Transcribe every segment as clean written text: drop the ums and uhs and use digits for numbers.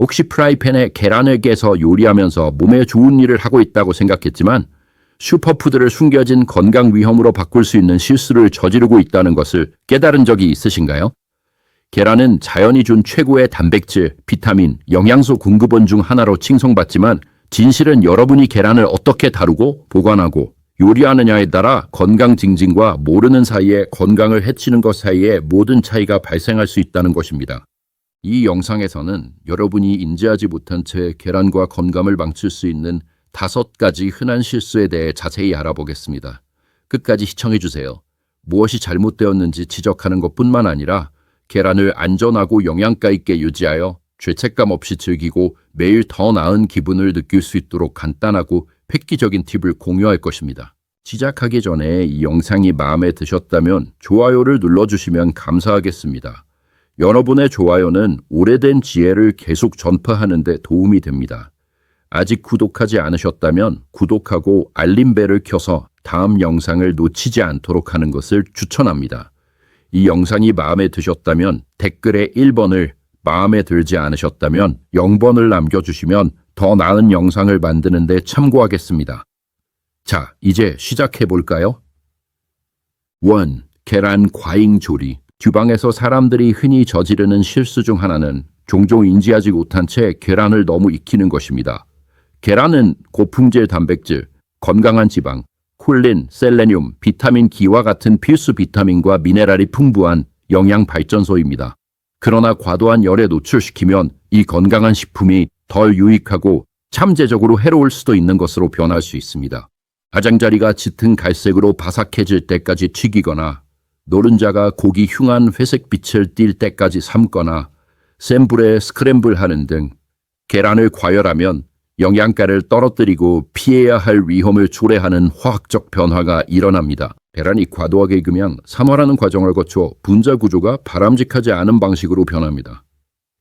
혹시 프라이팬에 계란을 깨서 요리하면서 몸에 좋은 일을 하고 있다고 생각했지만 슈퍼푸드를 숨겨진 건강 위험으로 바꿀 수 있는 실수를 저지르고 있다는 것을 깨달은 적이 있으신가요? 계란은 자연이 준 최고의 단백질, 비타민, 영양소 공급원 중 하나로 칭송받지만 진실은 여러분이 계란을 어떻게 다루고 보관하고 요리하느냐에 따라 건강 증진과 모르는 사이에 건강을 해치는 것 사이에 모든 차이가 발생할 수 있다는 것입니다. 이 영상에서는 여러분이 인지하지 못한 채 계란과 건강을 망칠 수 있는 5가지 흔한 실수에 대해 자세히 알아보겠습니다. 끝까지 시청해주세요. 무엇이 잘못되었는지 지적하는 것뿐만 아니라 계란을 안전하고 영양가 있게 유지하여 죄책감 없이 즐기고 매일 더 나은 기분을 느낄 수 있도록 간단하고 획기적인 팁을 공유할 것입니다. 시작하기 전에 이 영상이 마음에 드셨다면 좋아요를 눌러주시면 감사하겠습니다. 여러분의 좋아요는 오래된 지혜를 계속 전파하는 데 도움이 됩니다. 아직 구독하지 않으셨다면 구독하고 알림벨을 켜서 다음 영상을 놓치지 않도록 하는 것을 추천합니다. 이 영상이 마음에 드셨다면 댓글에 1번을, 마음에 들지 않으셨다면 0번을 남겨주시면 더 나은 영상을 만드는 데 참고하겠습니다. 자, 이제 시작해볼까요? 1. 계란 과잉 조리. 주방에서 사람들이 흔히 저지르는 실수 중 하나는 종종 인지하지 못한 채 계란을 너무 익히는 것입니다. 계란은 고품질 단백질, 건강한 지방, 콜린, 셀레늄, 비타민 K와 같은 필수 비타민과 미네랄이 풍부한 영양 발전소입니다. 그러나 과도한 열에 노출시키면 이 건강한 식품이 덜 유익하고 잠재적으로 해로울 수도 있는 것으로 변할 수 있습니다. 가장자리가 짙은 갈색으로 바삭해질 때까지 튀기거나 노른자가 고기 흉한 회색빛을 띨 때까지 삶거나 센 불에 스크램블하는 등 계란을 과열하면 영양가를 떨어뜨리고 피해야 할 위험을 초래하는 화학적 변화가 일어납니다. 계란이 과도하게 익으면 산화라는 과정을 거쳐 분자 구조가 바람직하지 않은 방식으로 변합니다.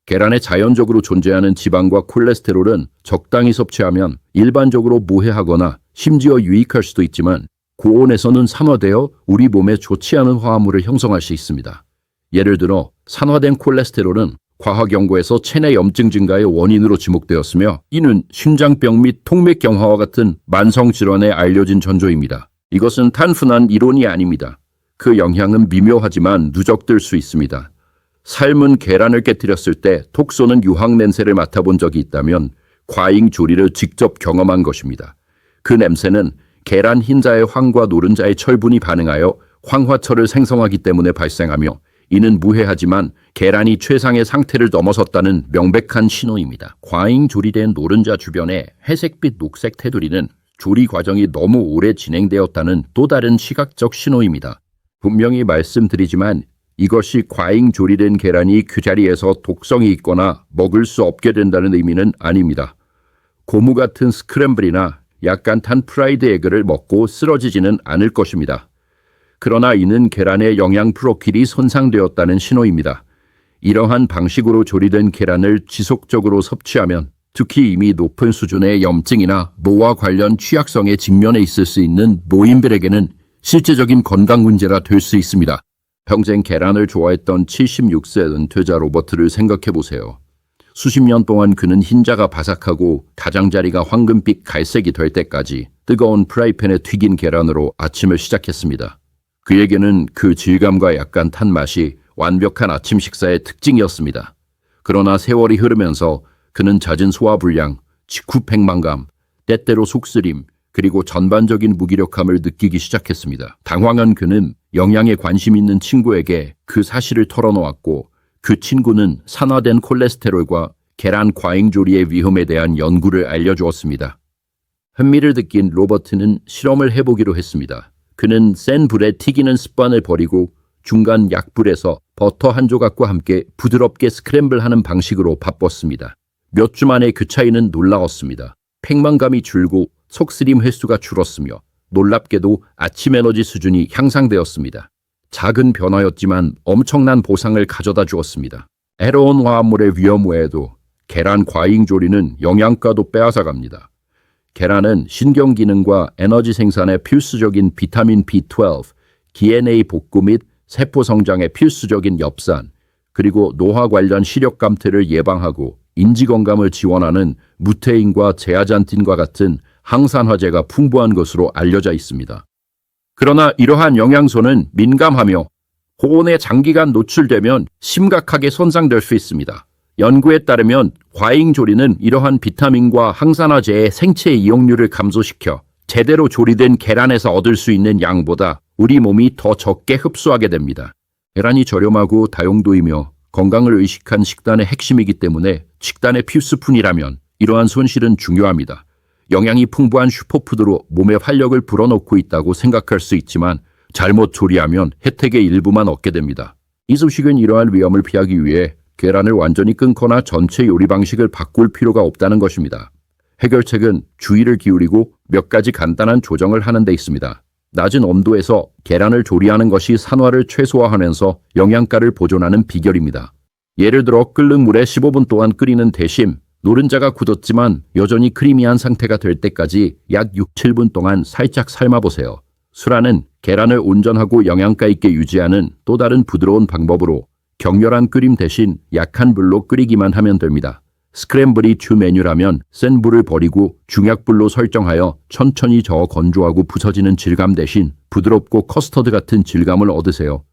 계란에 자연적으로 존재하는 지방과 콜레스테롤은 적당히 섭취하면 일반적으로 무해하거나 심지어 유익할 수도 있지만 고온에서는 산화되어 우리 몸에 좋지 않은 화합물을 형성할 수 있습니다. 예를 들어 산화된 콜레스테롤은 과학 연구에서 체내 염증 증가의 원인으로 지목되었으며 이는 심장병 및 통맥경화와 같은 만성 질환에 알려진 전조입니다. 이것은 단순한 이론이 아닙니다. 그 영향은 미묘하지만 누적될 수 있습니다. 삶은 계란을 깨뜨렸을 때 톡 쏘는 유황 냄새를 맡아본 적이 있다면 과잉 조리를 직접 경험한 것입니다. 그 냄새는 계란 흰자의 황과 노른자의 철분이 반응하여 황화철을 생성하기 때문에 발생하며 이는 무해하지만 계란이 최상의 상태를 넘어섰다는 명백한 신호입니다. 과잉 조리된 노른자 주변에 회색빛 녹색 테두리는 조리 과정이 너무 오래 진행되었다는 또 다른 시각적 신호입니다. 분명히 말씀드리지만 이것이 과잉 조리된 계란이 그 자리에서 독성이 있거나 먹을 수 없게 된다는 의미는 아닙니다. 고무 같은 스크램블이나 약간 탄 프라이드 에그를 먹고 쓰러지지는 않을 것입니다. 그러나 이는 계란의 영양 프로필이 손상되었다는 신호입니다. 이러한 방식으로 조리된 계란을 지속적으로 섭취하면 특히 이미 높은 수준의 염증이나 모와 관련 취약성에 직면해 있을 수 있는 노인들에게는 실제적인 건강 문제가 될 수 있습니다. 평생 계란을 좋아했던 76세 은퇴자 로버트를 생각해 보세요. 수십 년 동안 그는 흰자가 바삭하고 가장자리가 황금빛 갈색이 될 때까지 뜨거운 프라이팬에 튀긴 계란으로 아침을 시작했습니다. 그에게는 그 질감과 약간 탄 맛이 완벽한 아침 식사의 특징이었습니다. 그러나 세월이 흐르면서 그는 잦은 소화불량, 직후 백만감, 때때로 속쓰림, 그리고 전반적인 무기력함을 느끼기 시작했습니다. 당황한 그는 영양에 관심 있는 친구에게 그 사실을 털어놓았고 그 친구는 산화된 콜레스테롤과 계란 과잉 조리의 위험에 대한 연구를 알려주었습니다. 흥미를 느낀 로버트는 실험을 해보기로 했습니다. 그는 센 불에 튀기는 습관을 버리고 중간 약불에서 버터 한 조각과 함께 부드럽게 스크램블하는 방식으로 바꿨습니다. 몇 주 만에 그 차이는 놀라웠습니다. 팽만감이 줄고 속쓰림 횟수가 줄었으며 놀랍게도 아침 에너지 수준이 향상되었습니다. 작은 변화였지만 엄청난 보상을 가져다 주었습니다. 해로운 화합물의 위험 외에도 계란 과잉 조리는 영양가도 빼앗아갑니다. 계란은 신경 기능과 에너지 생산에 필수적인 비타민 B12, DNA 복구 및 세포 성장에 필수적인 엽산, 그리고 노화 관련 시력 감퇴를 예방하고 인지 건강을 지원하는 무테인과 제아잔틴과 같은 항산화제가 풍부한 것으로 알려져 있습니다. 그러나 이러한 영양소는 민감하며 고온에 장기간 노출되면 심각하게 손상될 수 있습니다. 연구에 따르면 과잉조리는 이러한 비타민과 항산화제의 생체 이용률을 감소시켜 제대로 조리된 계란에서 얻을 수 있는 양보다 우리 몸이 더 적게 흡수하게 됩니다. 계란이 저렴하고 다용도이며 건강을 의식한 식단의 핵심이기 때문에 식단의 필수품이라면 이러한 손실은 중요합니다. 영양이 풍부한 슈퍼푸드로 몸에 활력을 불어넣고 있다고 생각할 수 있지만 잘못 조리하면 혜택의 일부만 얻게 됩니다. 이 소식은 이러한 위험을 피하기 위해 계란을 완전히 끊거나 전체 요리 방식을 바꿀 필요가 없다는 것입니다. 해결책은 주의를 기울이고 몇 가지 간단한 조정을 하는 데 있습니다. 낮은 온도에서 계란을 조리하는 것이 산화를 최소화하면서 영양가를 보존하는 비결입니다. 예를 들어 끓는 물에 15분 동안 끓이는 대신 노른자가 굳었지만 여전히 크리미한 상태가 될 때까지 약 6, 7분 동안 살짝 삶아보세요. 수라는 계란을 온전하고 영양가 있게 유지하는 또 다른 부드러운 방법으로 격렬한 끓임 대신 약한 불로 끓이기만 하면 됩니다. 스크램블이 주 메뉴라면 센 불을 버리고 중약불로 설정하여 천천히 저어 건조하고 부서지는 질감 대신 부드럽고 커스터드 같은 질감을 얻으세요.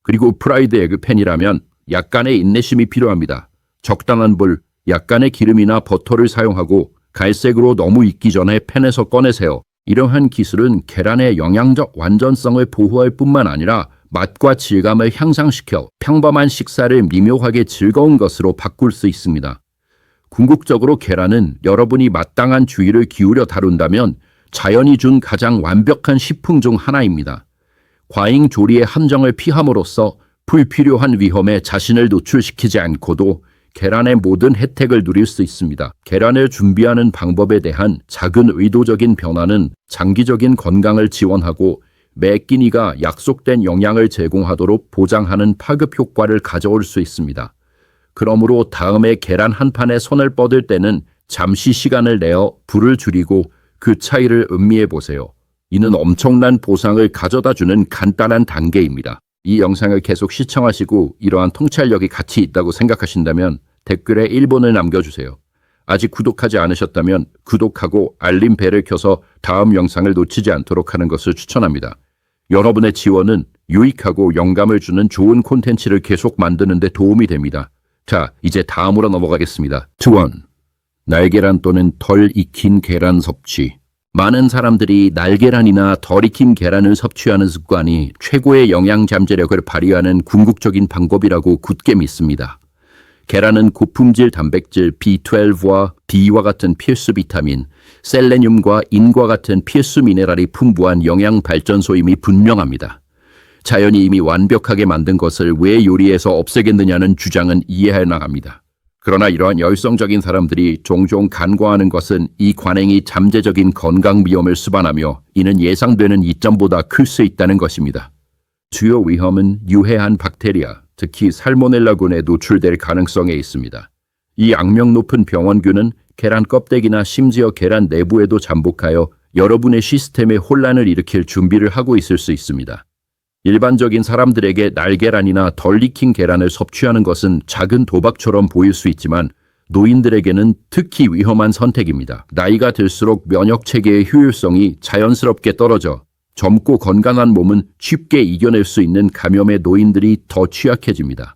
그리고 프라이드 에그팬이라면 약간의 인내심이 필요합니다. 적당한 불, 약간의 기름이나 버터를 사용하고 갈색으로 너무 익기 전에 팬에서 꺼내세요. 이러한 기술은 계란의 영양적 완전성을 보호할 뿐만 아니라 맛과 질감을 향상시켜 평범한 식사를 미묘하게 즐거운 것으로 바꿀 수 있습니다. 궁극적으로 계란은 여러분이 마땅한 주의를 기울여 다룬다면 자연이 준 가장 완벽한 식품 중 하나입니다. 과잉 조리의 함정을 피함으로써 불필요한 위험에 자신을 노출시키지 않고도 계란의 모든 혜택을 누릴 수 있습니다. 계란을 준비하는 방법에 대한 작은 의도적인 변화는 장기적인 건강을 지원하고 매 끼니가 약속된 영양을 제공하도록 보장하는 파급 효과를 가져올 수 있습니다. 그러므로 다음에 계란 한 판에 손을 뻗을 때는 잠시 시간을 내어 불을 줄이고 그 차이를 음미해 보세요. 이는 엄청난 보상을 가져다주는 간단한 단계입니다. 이 영상을 계속 시청하시고 이러한 통찰력이 가치 있다고 생각하신다면 댓글에 1번을 남겨주세요. 아직 구독하지 않으셨다면 구독하고 알림벨을 켜서 다음 영상을 놓치지 않도록 하는 것을 추천합니다. 여러분의 지원은 유익하고 영감을 주는 좋은 콘텐츠를 계속 만드는 데 도움이 됩니다. 자, 이제 다음으로 넘어가겠습니다. 2. 날계란 또는 덜 익힌 계란 섭취. 많은 사람들이 날계란이나 덜 익힌 계란을 섭취하는 습관이 최고의 영양 잠재력을 발휘하는 궁극적인 방법이라고 굳게 믿습니다. 계란은 고품질 단백질 B12와 D와 같은 필수 비타민, 셀레늄과 인과 같은 필수 미네랄이 풍부한 영양 발전소임이 분명합니다. 자연이 이미 완벽하게 만든 것을 왜 요리에서 없애겠느냐는 주장은 이해할 만합니다. 그러나 이러한 열성적인 사람들이 종종 간과하는 것은 이 관행이 잠재적인 건강 위험을 수반하며 이는 예상되는 이점보다 클 수 있다는 것입니다. 주요 위험은 유해한 박테리아, 특히 살모넬라균에 노출될 가능성에 있습니다. 이 악명 높은 병원균은 계란 껍데기나 심지어 계란 내부에도 잠복하여 여러분의 시스템에 혼란을 일으킬 준비를 하고 있을 수 있습니다. 일반적인 사람들에게 날계란이나 덜 익힌 계란을 섭취하는 것은 작은 도박처럼 보일 수 있지만 노인들에게는 특히 위험한 선택입니다. 나이가 들수록 면역체계의 효율성이 자연스럽게 떨어져 젊고 건강한 몸은 쉽게 이겨낼 수 있는 감염의 노인들이 더 취약해집니다.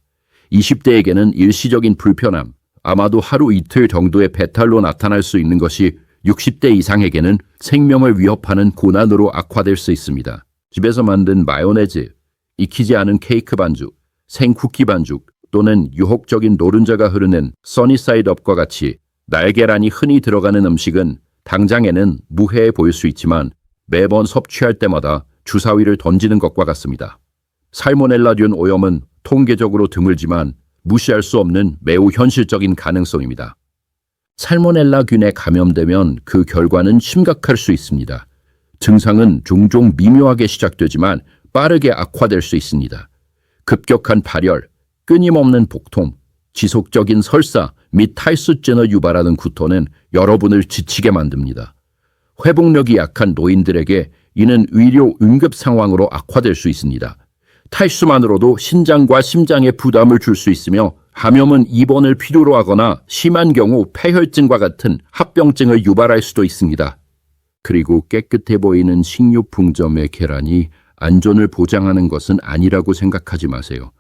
20대에게는 일시적인 불편함, 아마도 하루 이틀 정도의 배탈로 나타날 수 있는 것이 60대 이상에게는 생명을 위협하는 고난으로 악화될 수 있습니다. 집에서 만든 마요네즈, 익히지 않은 케이크 반죽, 생쿠키 반죽 또는 유혹적인 노른자가 흐르는 써니사이드업과 같이 날계란이 흔히 들어가는 음식은 당장에는 무해해 보일 수 있지만 매번 섭취할 때마다 주사위를 던지는 것과 같습니다. 살모넬라균 오염은 통계적으로 드물지만 무시할 수 없는 매우 현실적인 가능성입니다. 살모넬라균에 감염되면 그 결과는 심각할 수 있습니다. 증상은 종종 미묘하게 시작되지만 빠르게 악화될 수 있습니다. 급격한 발열, 끊임없는 복통, 지속적인 설사 및 탈수증을 유발하는 구토는 여러분을 지치게 만듭니다. 회복력이 약한 노인들에게 이는 의료 응급 상황으로 악화될 수 있습니다. 탈수만으로도 신장과 심장에 부담을 줄 수 있으며 감염은 입원을 필요로 하거나 심한 경우 폐혈증과 같은 합병증을 유발할 수도 있습니다. 그리고 깨끗해 보이는 식료품점의 계란이 안전을 보장하는 것은 아니라고 생각하지 마세요.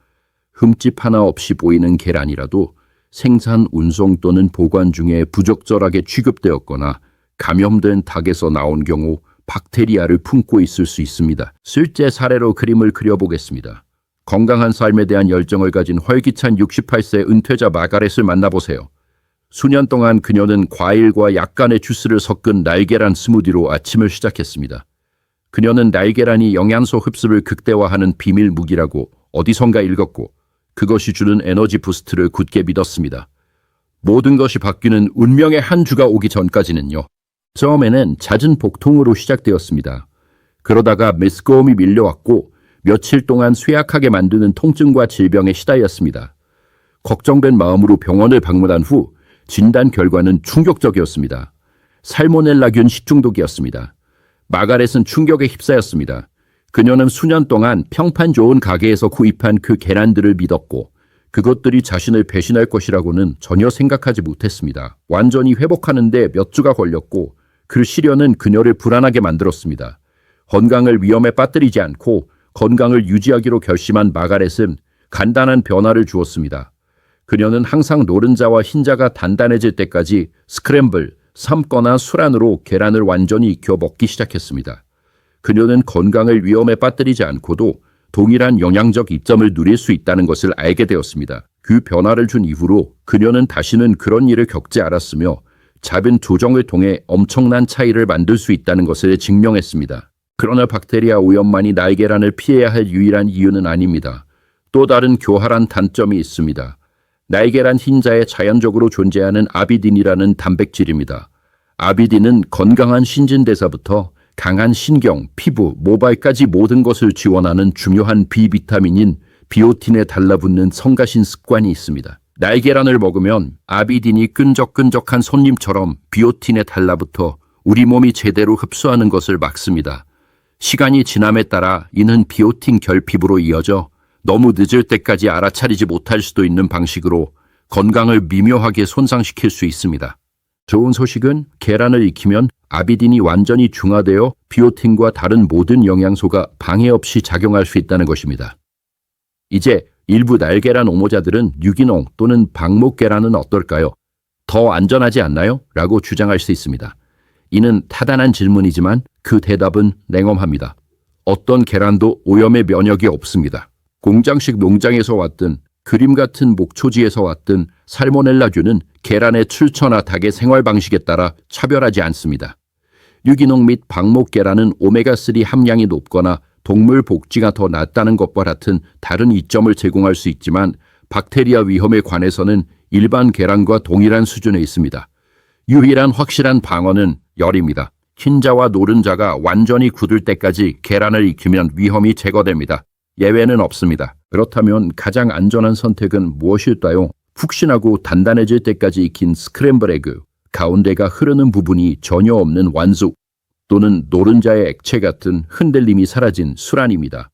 흠집 하나 없이 보이는 계란이라도 생산, 운송 또는 보관 중에 부적절하게 취급되었거나 감염된 닭에서 나온 경우 박테리아를 품고 있을 수 있습니다. 실제 사례로 그림을 그려보겠습니다. 건강한 삶에 대한 열정을 가진 활기찬 68세 은퇴자 마가렛을 만나보세요. 수년 동안 그녀는 과일과 약간의 주스를 섞은 날계란 스무디로 아침을 시작했습니다. 그녀는 날계란이 영양소 흡수를 극대화하는 비밀 무기라고 어디선가 읽었고 그것이 주는 에너지 부스트를 굳게 믿었습니다. 모든 것이 바뀌는 운명의 한 주가 오기 전까지는요. 처음에는 잦은 복통으로 시작되었습니다. 그러다가 메스꺼움이 밀려왔고 며칠 동안 쇠약하게 만드는 통증과 질병에 시달렸습니다. 걱정된 마음으로 병원을 방문한 후 진단 결과는 충격적이었습니다. 살모넬라균 식중독이었습니다. 마가렛은 충격에 휩싸였습니다. 그녀는 수년 동안 평판 좋은 가게에서 구입한 그 계란들을 믿었고 그것들이 자신을 배신할 것이라고는 전혀 생각하지 못했습니다. 완전히 회복하는데 몇 주가 걸렸고 그 시련은 그녀를 불안하게 만들었습니다. 건강을 위험에 빠뜨리지 않고 건강을 유지하기로 결심한 마가렛은 간단한 변화를 주었습니다. 그녀는 항상 노른자와 흰자가 단단해질 때까지 스크램블, 삶거나 술안으로 계란을 완전히 익혀 먹기 시작했습니다. 그녀는 건강을 위험에 빠뜨리지 않고도 동일한 영양적 이점을 누릴 수 있다는 것을 알게 되었습니다. 그 변화를 준 이후로 그녀는 다시는 그런 일을 겪지 않았으며 작은 조정을 통해 엄청난 차이를 만들 수 있다는 것을 증명했습니다. 그러나 박테리아 오염만이 날계란을 피해야 할 유일한 이유는 아닙니다. 또 다른 교활한 단점이 있습니다. 날계란 흰자에 자연적으로 존재하는 아비딘이라는 단백질입니다. 아비딘은 건강한 신진대사부터 강한 신경, 피부, 모발까지 모든 것을 지원하는 중요한 비비타민인 비오틴에 달라붙는 성가신 습관이 있습니다. 날계란을 먹으면 아비딘이 끈적끈적한 손님처럼 비오틴에 달라붙어 우리 몸이 제대로 흡수하는 것을 막습니다. 시간이 지남에 따라 이는 비오틴 결핍으로 이어져 너무 늦을 때까지 알아차리지 못할 수도 있는 방식으로 건강을 미묘하게 손상시킬 수 있습니다. 좋은 소식은 계란을 익히면 아비딘이 완전히 중화되어 비오틴과 다른 모든 영양소가 방해 없이 작용할 수 있다는 것입니다. 이제 일부 날계란 옹호자들은 유기농 또는 방목계란은 어떨까요? 더 안전하지 않나요? 라고 주장할 수 있습니다. 이는 타단한 질문이지만 그 대답은 냉엄합니다. 어떤 계란도 오염의 면역이 없습니다. 공장식 농장에서 왔든 그림 같은 목초지에서 왔든 살모넬라균은 계란의 출처나 닭의 생활 방식에 따라 차별하지 않습니다. 유기농 및 방목 계란은 오메가3 함량이 높거나 동물 복지가 더 낫다는 것과 같은 다른 이점을 제공할 수 있지만 박테리아 위험에 관해서는 일반 계란과 동일한 수준에 있습니다. 유일한 확실한 방어는 열입니다. 흰자와 노른자가 완전히 굳을 때까지 계란을 익히면 위험이 제거됩니다. 예외는 없습니다. 그렇다면 가장 안전한 선택은 무엇일까요? 푹신하고 단단해질 때까지 익힌 스크램블 에그, 가운데가 흐르는 부분이 전혀 없는 완숙, 또는 노른자의 액체 같은 흔들림이 사라진 술안입니다.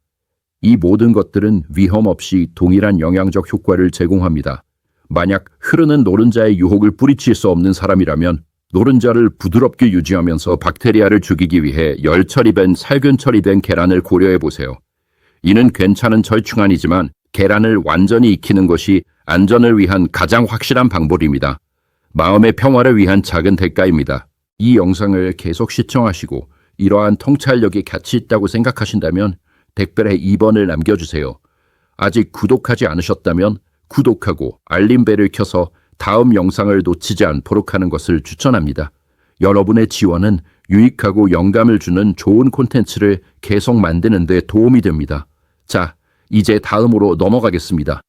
이 모든 것들은 위험 없이 동일한 영양적 효과를 제공합니다. 만약 흐르는 노른자의 유혹을 뿌리칠 수 없는 사람이라면 노른자를 부드럽게 유지하면서 박테리아를 죽이기 위해 열 처리된 살균 처리된 계란을 고려해 보세요. 이는 괜찮은 절충안이지만 계란을 완전히 익히는 것이 안전을 위한 가장 확실한 방법입니다. 마음의 평화를 위한 작은 대가입니다. 이 영상을 계속 시청하시고 이러한 통찰력이 가치 있다고 생각하신다면 댓글에 2번을 남겨주세요. 아직 구독하지 않으셨다면 구독하고 알림벨을 켜서 다음 영상을 놓치지 않도록 하는 것을 추천합니다. 여러분의 지원은 유익하고 영감을 주는 좋은 콘텐츠를 계속 만드는 데 도움이 됩니다. 자, 이제 다음으로 넘어가겠습니다.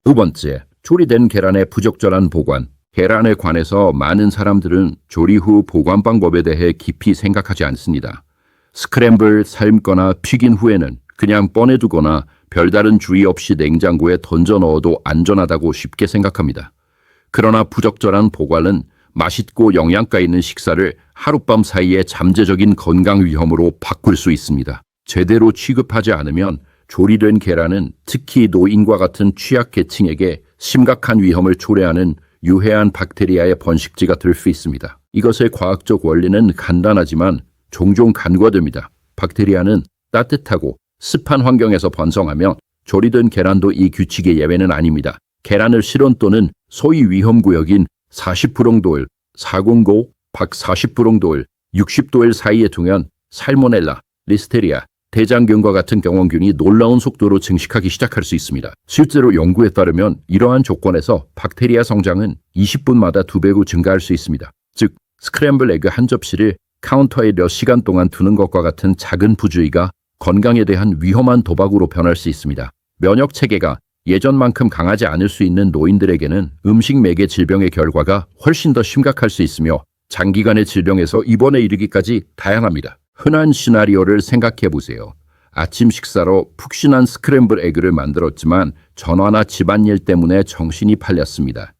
두 번째, 조리된 계란의 부적절한 보관. 계란에 관해서 많은 사람들은 조리 후 보관 방법에 대해 깊이 생각하지 않습니다. 스크램블, 삶거나 튀긴 후에는 그냥 꺼내두거나 별다른 주의 없이 냉장고에 던져 넣어도 안전하다고 쉽게 생각합니다. 그러나 부적절한 보관은 맛있고 영양가 있는 식사를 하룻밤 사이에 잠재적인 건강 위험으로 바꿀 수 있습니다. 제대로 취급하지 않으면 조리된 계란은 특히 노인과 같은 취약계층에게 심각한 위험을 초래하는 유해한 박테리아의 번식지가 될 수 있습니다. 이것의 과학적 원리는 간단하지만 종종 간과됩니다. 박테리아는 따뜻하고 습한 환경에서 번성하며 조리된 계란도 이 규칙의 예외는 아닙니다. 계란을 실온 또는 소위 위험구역인 40브롱도일, 409, 140브롱도일, 60도일 사이에 두면 살모넬라, 리스테리아, 대장균과 같은 병원균이 놀라운 속도로 증식하기 시작할 수 있습니다. 실제로 연구에 따르면 이러한 조건에서 박테리아 성장은 20분마다 2배로 증가할 수 있습니다. 즉, 스크램블 에그 한 접시를 카운터에 몇 시간 동안 두는 것과 같은 작은 부주의가 건강에 대한 위험한 도박으로 변할 수 있습니다. 면역 체계가 예전만큼 강하지 않을 수 있는 노인들에게는 음식 매개 질병의 결과가 훨씬 더 심각할 수 있으며 장기간의 질병에서 입원에 이르기까지 다양합니다. 흔한 시나리오를 생각해 보세요. 아침 식사로 푹신한 스크램블 에그를 만들었지만 전화나 집안일 때문에 정신이 팔렸습니다.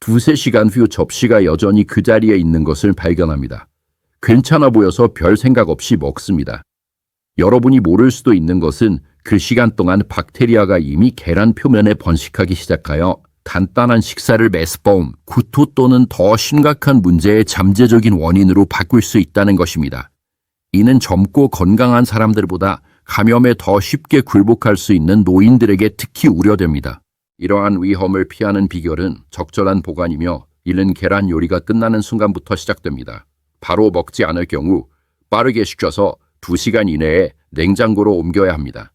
2~3시간 후 접시가 여전히 그 자리에 있는 것을 발견합니다. 괜찮아 보여서 별 생각 없이 먹습니다. 여러분이 모를 수도 있는 것은 그 시간 동안 박테리아가 이미 계란 표면에 번식하기 시작하여 간단한 식사를 메스봄, 구토 또는 더 심각한 문제의 잠재적인 원인으로 바꿀 수 있다는 것입니다. 이는 젊고 건강한 사람들보다 감염에 더 쉽게 굴복할 수 있는 노인들에게 특히 우려됩니다. 이러한 위험을 피하는 비결은 적절한 보관이며 이는 계란 요리가 끝나는 순간부터 시작됩니다. 바로 먹지 않을 경우 빠르게 식혀서 2시간 이내에 냉장고로 옮겨야 합니다.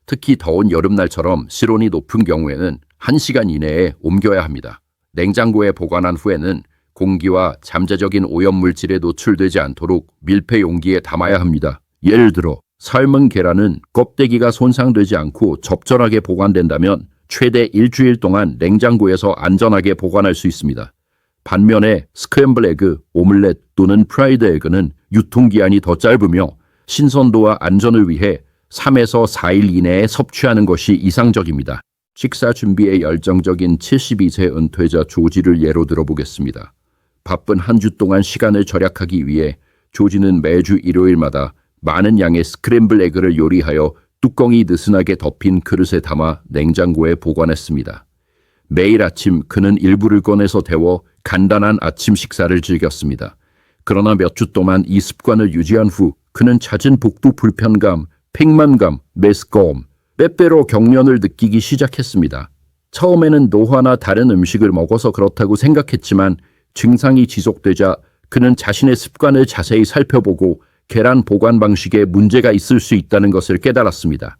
특히 더운 여름날처럼 실온이 높은 경우에는 1시간 이내에 옮겨야 합니다. 냉장고에 보관한 후에는 공기와 잠재적인 오염물질에 노출되지 않도록 밀폐 용기에 담아야 합니다. 예를 들어 삶은 계란은 껍데기가 손상되지 않고 적절하게 보관된다면 최대 일주일 동안 냉장고에서 안전하게 보관할 수 있습니다. 반면에 스크램블 에그, 오믈렛 또는 프라이드 에그는 유통기한이 더 짧으며 신선도와 안전을 위해 3에서 4일 이내에 섭취하는 것이 이상적입니다. 식사 준비에 열정적인 72세 은퇴자 조지를 예로 들어보겠습니다. 바쁜 한 주 동안 시간을 절약하기 위해 조지는 매주 일요일마다 많은 양의 스크램블 에그를 요리하여 뚜껑이 느슨하게 덮인 그릇에 담아 냉장고에 보관했습니다. 매일 아침 그는 일부를 꺼내서 데워 간단한 아침 식사를 즐겼습니다. 그러나 몇 주 동안 이 습관을 유지한 후 그는 잦은 복부 불편감, 팽만감, 메스꺼움, 빼빼로 경련을 느끼기 시작했습니다. 처음에는 노화나 다른 음식을 먹어서 그렇다고 생각했지만 증상이 지속되자 그는 자신의 습관을 자세히 살펴보고 계란 보관 방식에 문제가 있을 수 있다는 것을 깨달았습니다.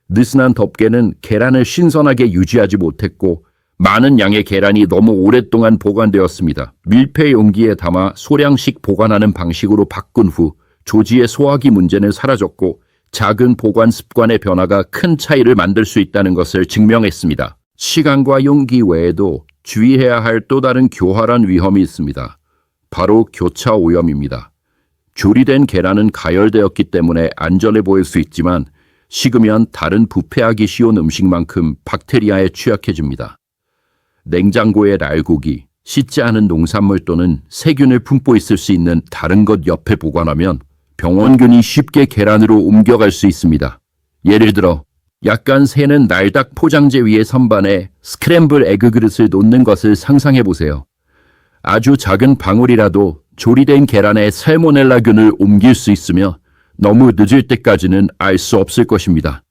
느슨한 덮개는 계란을 신선하게 유지하지 못했고 많은 양의 계란이 너무 오랫동안 보관되었습니다. 밀폐 용기에 담아 소량씩 보관하는 방식으로 바꾼 후 조지의 소화기 문제는 사라졌고 작은 보관 습관의 변화가 큰 차이를 만들 수 있다는 것을 증명했습니다. 시간과 용기 외에도 주의해야 할 또 다른 교활한 위험이 있습니다. 바로 교차 오염입니다. 조리된 계란은 가열되었기 때문에 안전해 보일 수 있지만 식으면 다른 부패하기 쉬운 음식만큼 박테리아에 취약해집니다. 냉장고에 날고기, 씻지 않은 농산물 또는 세균을 품고 있을 수 있는 다른 것 옆에 보관하면 병원균이 쉽게 계란으로 옮겨갈 수 있습니다. 예를 들어 약간 새는 날닭 포장재 위에 선반에 스크램블 에그 그릇을 놓는 것을 상상해 보세요. 아주 작은 방울이라도 조리된 계란에 살모넬라균을 옮길 수 있으며 너무 늦을 때까지는 알 수 없을 것입니다.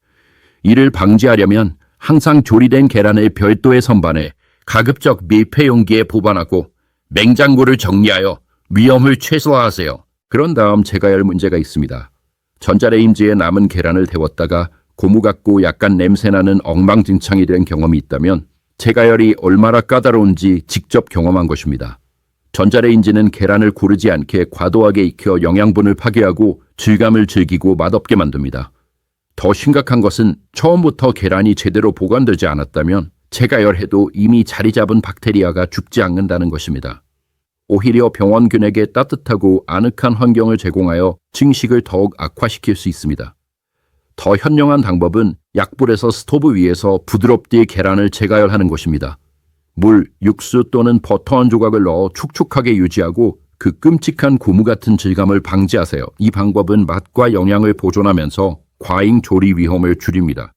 이를 방지하려면 항상 조리된 계란을 별도의 선반에 가급적 밀폐 용기에 보관하고 냉장고를 정리하여 위험을 최소화하세요. 그런 다음 제가할 문제가 있습니다. 전자레인지에 남은 계란을 데웠다가 고무 같고 약간 냄새나는 엉망진창이 된 경험이 있다면 제가열이 얼마나 까다로운지 직접 경험한 것입니다. 전자레인지는 계란을 고르지 않게 과도하게 익혀 영양분을 파괴하고 질감을 즐기고 맛없게 만듭니다. 더 심각한 것은 처음부터 계란이 제대로 보관되지 않았다면 제가열해도 이미 자리 잡은 박테리아가 죽지 않는다는 것입니다. 오히려 병원균에게 따뜻하고 아늑한 환경을 제공하여 증식을 더욱 악화시킬 수 있습니다. 더 현명한 방법은 약불에서 스토브 위에서 부드럽게 계란을 재가열하는 것입니다. 물, 육수 또는 버터 한 조각을 넣어 촉촉하게 유지하고 그 끔찍한 고무 같은 질감을 방지하세요. 이 방법은 맛과 영양을 보존하면서 과잉 조리 위험을 줄입니다.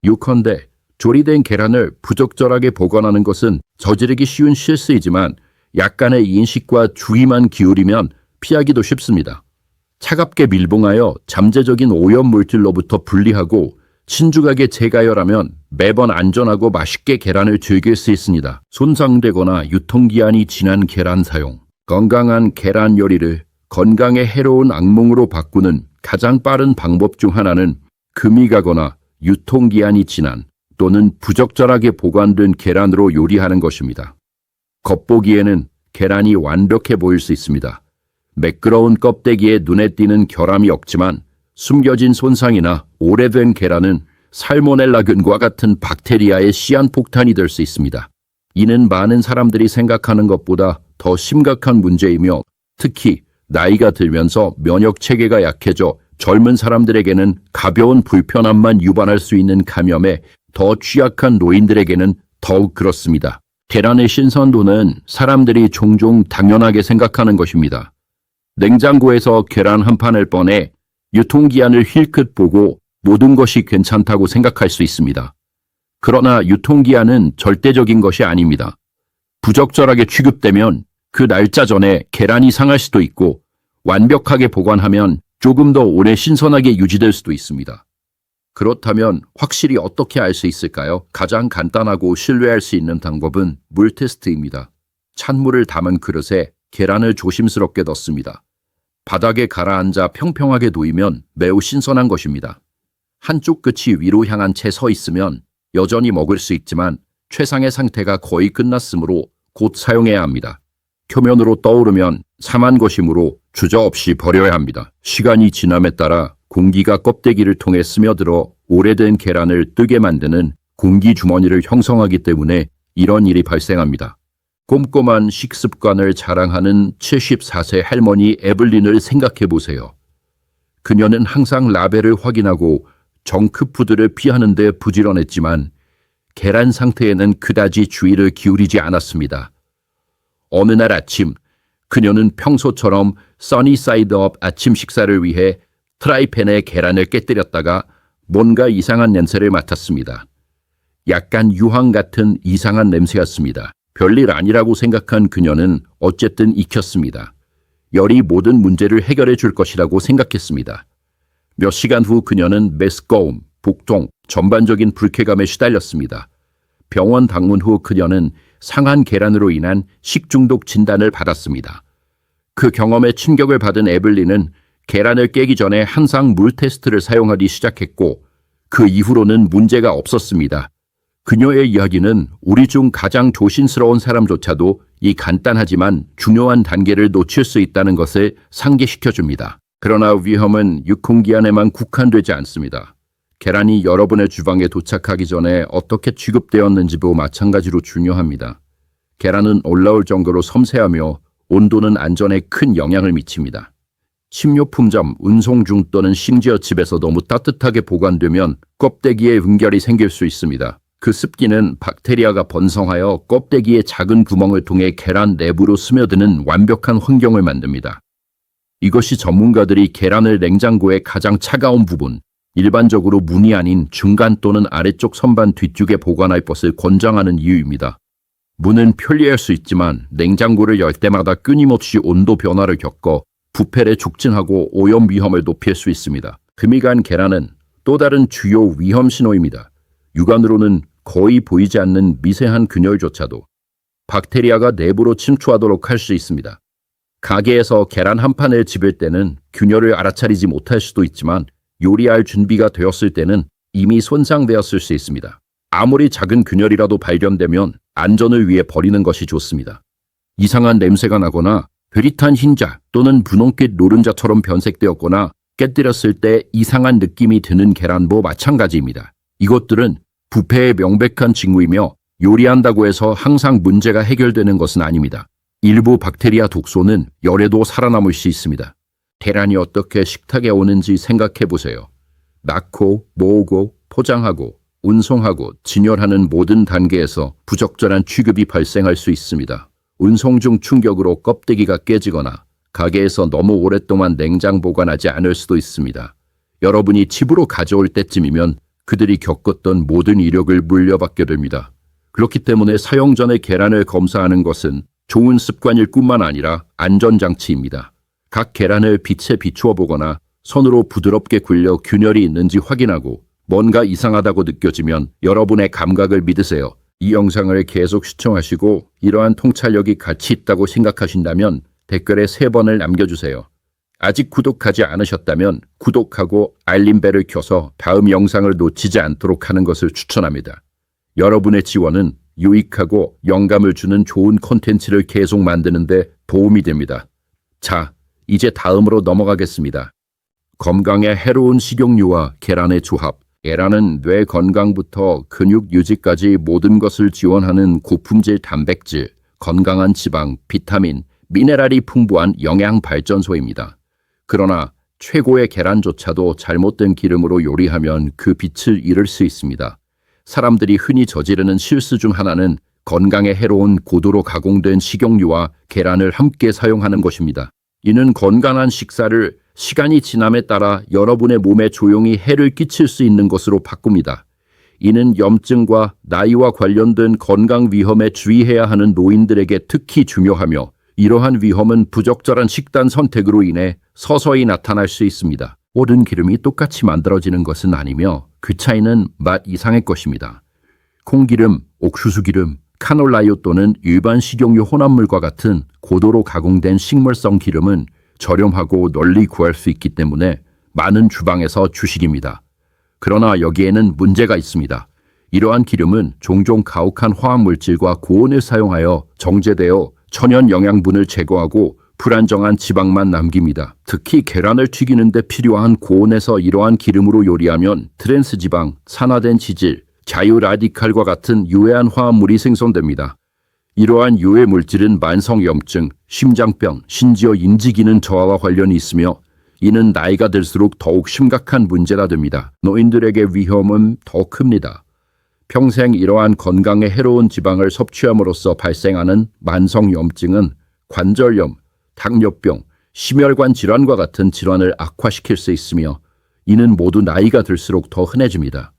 요컨대 조리된 계란을 부적절하게 보관하는 것은 저지르기 쉬운 실수이지만 약간의 인식과 주의만 기울이면 피하기도 쉽습니다. 차갑게 밀봉하여 잠재적인 오염 물질로부터 분리하고 신중하게 재가열하면 매번 안전하고 맛있게 계란을 즐길 수 있습니다. 손상되거나 유통기한이 지난 계란 사용. 건강한 계란 요리를 건강에 해로운 악몽으로 바꾸는 가장 빠른 방법 중 하나는 금이 가거나 유통기한이 지난 또는 부적절하게 보관된 계란으로 요리하는 것입니다. 겉보기에는 계란이 완벽해 보일 수 있습니다. 매끄러운 껍데기에 눈에 띄는 결함이 없지만 숨겨진 손상이나 오래된 계란은 살모넬라균과 같은 박테리아의 시한폭탄이 될 수 있습니다. 이는 많은 사람들이 생각하는 것보다 더 심각한 문제이며 특히 나이가 들면서 면역 체계가 약해져 젊은 사람들에게는 가벼운 불편함만 유발할 수 있는 감염에 더 취약한 노인들에게는 더욱 그렇습니다. 계란의 신선도는 사람들이 종종 당연하게 생각하는 것입니다. 냉장고에서 계란 한 판을 꺼내 유통기한을 힐끗 보고 모든 것이 괜찮다고 생각할 수 있습니다. 그러나 유통기한은 절대적인 것이 아닙니다. 부적절하게 취급되면 그 날짜 전에 계란이 상할 수도 있고 완벽하게 보관하면 조금 더 오래 신선하게 유지될 수도 있습니다. 그렇다면 확실히 어떻게 알 수 있을까요? 가장 간단하고 신뢰할 수 있는 방법은 물 테스트입니다. 찬물을 담은 그릇에 계란을 조심스럽게 넣습니다. 바닥에 가라앉아 평평하게 놓이면 매우 신선한 것입니다. 한쪽 끝이 위로 향한 채 서 있으면 여전히 먹을 수 있지만 최상의 상태가 거의 끝났으므로 곧 사용해야 합니다. 표면으로 떠오르면 상한 것이므로 주저없이 버려야 합니다. 시간이 지남에 따라 공기가 껍데기를 통해 스며들어 오래된 계란을 뜨게 만드는 공기 주머니를 형성하기 때문에 이런 일이 발생합니다. 꼼꼼한 식습관을 자랑하는 74세 할머니 에블린을 생각해 보세요. 그녀는 항상 라벨을 확인하고 정크푸드를 피하는 데 부지런했지만 계란 상태에는 그다지 주의를 기울이지 않았습니다. 어느 날 아침 그녀는 평소처럼 써니사이드업 아침 식사를 위해 프라이팬에 계란을 깨뜨렸다가 뭔가 이상한 냄새를 맡았습니다. 약간 유황 같은 이상한 냄새였습니다. 별일 아니라고 생각한 그녀는 어쨌든 익혔습니다. 열이 모든 문제를 해결해 줄 것이라고 생각했습니다. 몇 시간 후 그녀는 메스꺼움, 복통, 전반적인 불쾌감에 시달렸습니다. 병원 방문 후 그녀는 상한 계란으로 인한 식중독 진단을 받았습니다. 그 경험에 충격을 받은 에블린은 계란을 깨기 전에 항상 물 테스트를 사용하기 시작했고 그 이후로는 문제가 없었습니다. 그녀의 이야기는 우리 중 가장 조심스러운 사람조차도 이 간단하지만 중요한 단계를 놓칠 수 있다는 것을 상기시켜줍니다. 그러나 위험은 유통기한에만 국한되지 않습니다. 계란이 여러분의 주방에 도착하기 전에 어떻게 취급되었는지도 마찬가지로 중요합니다. 계란은 올라올 정도로 섬세하며 온도는 안전에 큰 영향을 미칩니다. 식료품점, 운송 중 또는 심지어 집에서 너무 따뜻하게 보관되면 껍데기에 응결이 생길 수 있습니다. 그 습기는 박테리아가 번성하여 껍데기의 작은 구멍을 통해 계란 내부로 스며드는 완벽한 환경을 만듭니다. 이것이 전문가들이 계란을 냉장고의 가장 차가운 부분, 일반적으로 문이 아닌 중간 또는 아래쪽 선반 뒤쪽에 보관할 것을 권장하는 이유입니다. 문은 편리할 수 있지만 냉장고를 열 때마다 끊임없이 온도 변화를 겪어 부패를 촉진하고 오염 위험을 높일 수 있습니다. 금이 간 계란은 또 다른 주요 위험 신호입니다. 육안으로는 거의 보이지 않는 미세한 균열조차도 박테리아가 내부로 침투하도록 할 수 있습니다. 가게에서 계란 한 판을 집을 때는 균열을 알아차리지 못할 수도 있지만 요리할 준비가 되었을 때는 이미 손상되었을 수 있습니다. 아무리 작은 균열이라도 발견되면 안전을 위해 버리는 것이 좋습니다. 이상한 냄새가 나거나 흐릿한 흰자 또는 분홍빛 노른자처럼 변색되었거나 깨뜨렸을 때 이상한 느낌이 드는 계란도 마찬가지입니다. 이것들은 부패의 명백한 징후이며 요리한다고 해서 항상 문제가 해결되는 것은 아닙니다. 일부 박테리아 독소는 열에도 살아남을 수 있습니다. 계란이 어떻게 식탁에 오는지 생각해 보세요. 낳고, 모으고, 포장하고, 운송하고, 진열하는 모든 단계에서 부적절한 취급이 발생할 수 있습니다. 운송 중 충격으로 껍데기가 깨지거나 가게에서 너무 오랫동안 냉장 보관하지 않을 수도 있습니다. 여러분이 집으로 가져올 때쯤이면 그들이 겪었던 모든 이력을 물려받게 됩니다. 그렇기 때문에 사용 전에 계란을 검사하는 것은 좋은 습관일 뿐만 아니라 안전장치입니다. 각 계란을 빛에 비추어 보거나 손으로 부드럽게 굴려 균열이 있는지 확인하고 뭔가 이상하다고 느껴지면 여러분의 감각을 믿으세요. 이 영상을 계속 시청하시고 이러한 통찰력이 가치 있다고 생각하신다면 댓글에 3번을 남겨주세요. 아직 구독하지 않으셨다면 구독하고 알림벨을 켜서 다음 영상을 놓치지 않도록 하는 것을 추천합니다. 여러분의 지원은 유익하고 영감을 주는 좋은 콘텐츠를 계속 만드는 데 도움이 됩니다. 자, 이제 다음으로 넘어가겠습니다. 건강에 해로운 식용유와 계란의 조합. 계란은 뇌 건강부터 근육 유지까지 모든 것을 지원하는 고품질 단백질, 건강한 지방, 비타민, 미네랄이 풍부한 영양 발전소입니다. 그러나 최고의 계란조차도 잘못된 기름으로 요리하면 그 빛을 잃을 수 있습니다. 사람들이 흔히 저지르는 실수 중 하나는 건강에 해로운 고도로 가공된 식용유와 계란을 함께 사용하는 것입니다. 이는 건강한 식사를 시간이 지남에 따라 여러분의 몸에 조용히 해를 끼칠 수 있는 것으로 바꿉니다. 이는 염증과 나이와 관련된 건강 위험에 주의해야 하는 노인들에게 특히 중요하며 이러한 위험은 부적절한 식단 선택으로 인해 서서히 나타날 수 있습니다. 모든 기름이 똑같이 만들어지는 것은 아니며 그 차이는 맛 이상의 것입니다. 콩기름, 옥수수기름, 카놀라유 또는 일반 식용유 혼합물과 같은 고도로 가공된 식물성 기름은 저렴하고 널리 구할 수 있기 때문에 많은 주방에서 주식입니다. 그러나 여기에는 문제가 있습니다. 이러한 기름은 종종 가혹한 화학물질과 고온을 사용하여 정제되어 천연 영양분을 제거하고 불안정한 지방만 남깁니다. 특히 계란을 튀기는 데 필요한 고온에서 이러한 기름으로 요리하면 트랜스지방, 산화된 지질, 자유라디칼과 같은 유해한 화합물이 생성됩니다. 이러한 유해 물질은 만성염증, 심장병, 심지어 인지기능 저하와 관련이 있으며 이는 나이가 들수록 더욱 심각한 문제가 됩니다. 노인들에게 위험은 더 큽니다. 평생 이러한 건강에 해로운 지방을 섭취함으로써 발생하는 만성염증은 관절염, 당뇨병, 심혈관 질환과 같은 질환을 악화시킬 수 있으며 이는 모두 나이가 들수록 더 흔해집니다.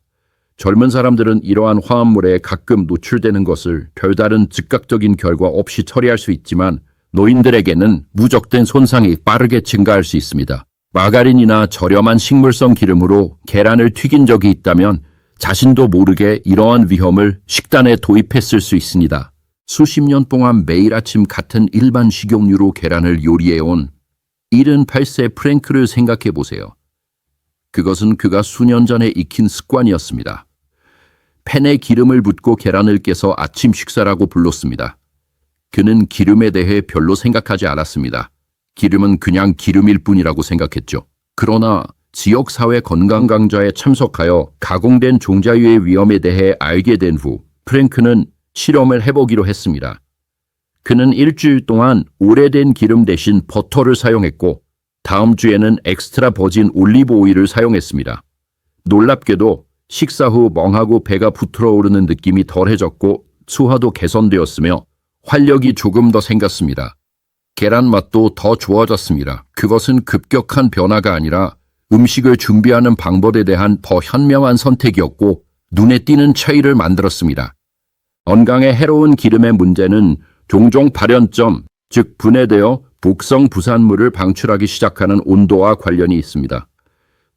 젊은 사람들은 이러한 화합물에 가끔 노출되는 것을 별다른 즉각적인 결과 없이 처리할 수 있지만 노인들에게는 누적된 손상이 빠르게 증가할 수 있습니다. 마가린이나 저렴한 식물성 기름으로 계란을 튀긴 적이 있다면 자신도 모르게 이러한 위험을 식단에 도입했을 수 있습니다. 수십 년 동안 매일 아침 같은 일반 식용유로 계란을 요리해온 78세 프랭크를 생각해 보세요. 그것은 그가 수년 전에 익힌 습관이었습니다. 팬에 기름을 붓고 계란을 깨서 아침 식사라고 불렀습니다. 그는 기름에 대해 별로 생각하지 않았습니다. 기름은 그냥 기름일 뿐이라고 생각했죠. 그러나 지역사회 건강강좌에 참석하여 가공된 종자유의 위험에 대해 알게 된 후 프랭크는 실험을 해보기로 했습니다. 그는 일주일 동안 오래된 기름 대신 버터를 사용했고 다음 주에는 엑스트라 버진 올리브 오일을 사용했습니다. 놀랍게도 식사 후 멍하고 배가 부풀어 오르는 느낌이 덜해졌고 수화도 개선되었으며 활력이 조금 더 생겼습니다. 계란 맛도 더 좋아졌습니다. 그것은 급격한 변화가 아니라 음식을 준비하는 방법에 대한 더 현명한 선택이었고 눈에 띄는 차이를 만들었습니다. 건강에 해로운 기름의 문제는 종종 발연점, 즉 분해되어 독성 부산물을 방출하기 시작하는 온도와 관련이 있습니다.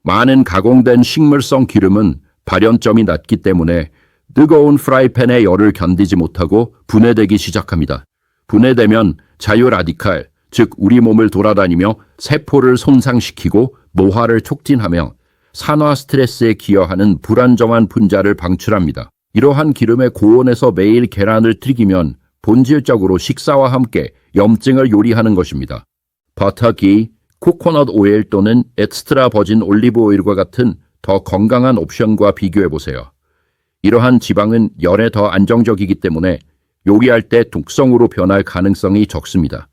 많은 가공된 식물성 기름은 발연점이 낮기 때문에 뜨거운 프라이팬의 열을 견디지 못하고 분해되기 시작합니다. 분해되면 자유라디칼, 즉 우리 몸을 돌아다니며 세포를 손상시키고 노화를 촉진하며 산화 스트레스에 기여하는 불안정한 분자를 방출합니다. 이러한 기름의 고온에서 매일 계란을 튀기면 본질적으로 식사와 함께 염증을 요리하는 것입니다. 버터기, 코코넛 오일 또는 엑스트라 버진 올리브 오일과 같은 더 건강한 옵션과 비교해보세요. 이러한 지방은 열에 더 안정적이기 때문에 요리할 때 독성으로 변할 가능성이 적습니다.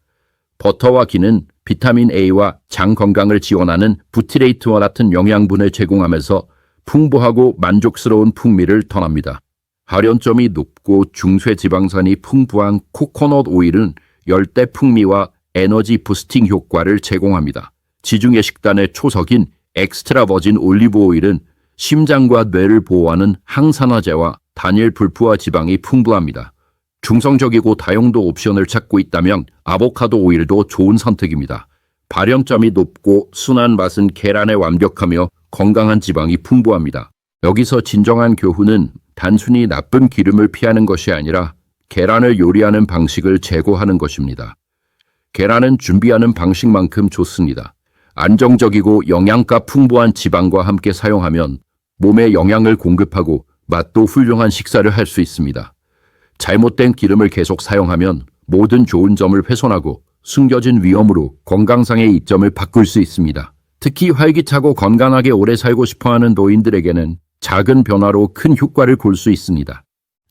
버터와 기는 비타민 A와 장 건강을 지원하는 부티레이트와 같은 영양분을 제공하면서 풍부하고 만족스러운 풍미를 더합니다. 발연점이 높고 중쇄 지방산이 풍부한 코코넛 오일은 열대 풍미와 에너지 부스팅 효과를 제공합니다. 지중해 식단의 초석인 엑스트라 버진 올리브 오일은 심장과 뇌를 보호하는 항산화제와 단일 불포화 지방이 풍부합니다. 중성적이고 다용도 옵션을 찾고 있다면 아보카도 오일도 좋은 선택입니다. 발연점이 높고 순한 맛은 계란에 완벽하며 건강한 지방이 풍부합니다. 여기서 진정한 교훈은 단순히 나쁜 기름을 피하는 것이 아니라 계란을 요리하는 방식을 제고하는 것입니다. 계란은 준비하는 방식만큼 좋습니다. 안정적이고 영양가 풍부한 지방과 함께 사용하면 몸에 영양을 공급하고 맛도 훌륭한 식사를 할 수 있습니다. 잘못된 기름을 계속 사용하면 모든 좋은 점을 훼손하고 숨겨진 위험으로 건강상의 이점을 바꿀 수 있습니다. 특히 활기차고 건강하게 오래 살고 싶어하는 노인들에게는 작은 변화로 큰 효과를 볼 수 있습니다.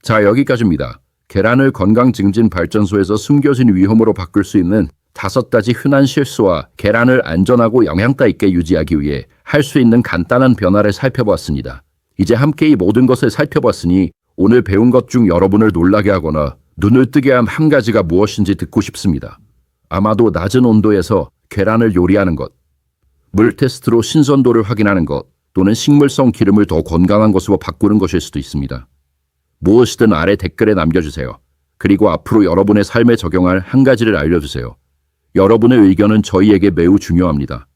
자, 여기까지입니다. 계란을 건강 증진 발전소에서 숨겨진 위험으로 바꿀 수 있는 5가지 흔한 실수와 계란을 안전하고 영양가 있게 유지하기 위해 할 수 있는 간단한 변화를 살펴보았습니다. 이제 함께 이 모든 것을 살펴봤으니 오늘 배운 것 중 여러분을 놀라게 하거나 눈을 뜨게 한 한 가지가 무엇인지 듣고 싶습니다. 아마도 낮은 온도에서 계란을 요리하는 것, 물 테스트로 신선도를 확인하는 것, 또는 식물성 기름을 더 건강한 것으로 바꾸는 것일 수도 있습니다. 무엇이든 아래 댓글에 남겨주세요. 그리고 앞으로 여러분의 삶에 적용할 한 가지를 알려주세요. 여러분의 의견은 저희에게 매우 중요합니다.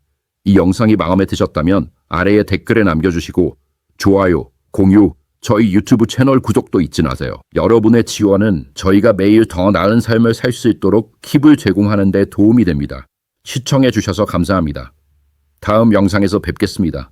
이 영상이 마음에 드셨다면 아래에 댓글에 남겨주시고 좋아요, 공유, 저희 유튜브 채널 구독도 잊지 마세요. 여러분의 지원은 저희가 매일 더 나은 삶을 살 수 있도록 팁을 제공하는 데 도움이 됩니다. 시청해 주셔서 감사합니다. 다음 영상에서 뵙겠습니다.